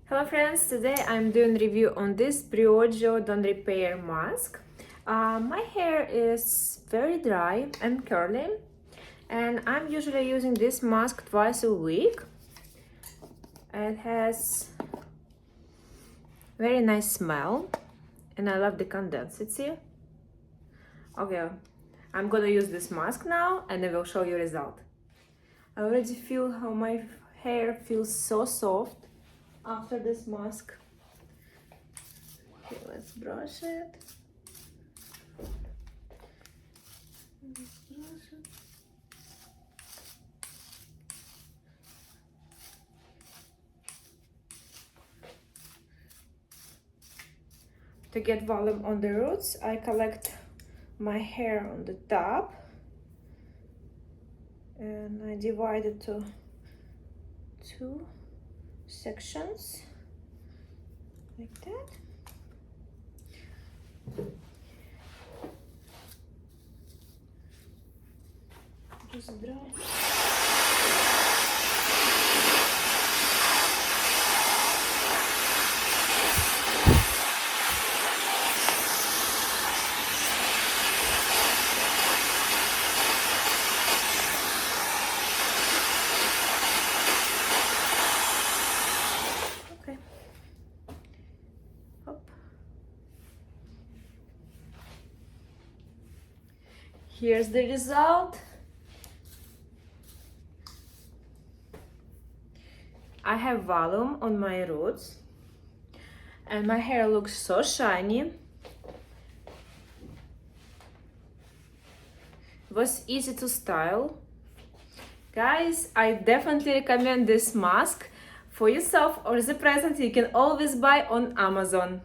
Hello friends, today I'm doing review on this Briogeo Don't Repair mask. My hair is very dry and curly and I'm usually using this mask twice a week. It has very nice smell and I love the consistency. Okay, I'm gonna use this mask now and I will show you result. I already feel how my hair feels so soft after this mask. Okay, let's brush it. To get volume on the roots, I collect my hair on the top and I divide it to two sections like that. Just dry. Okay. Hop. Here's the result. I have volume on my roots and my hair looks so shiny. It was easy to style. Guys, I definitely recommend this mask for yourself or as a present you can always buy on Amazon.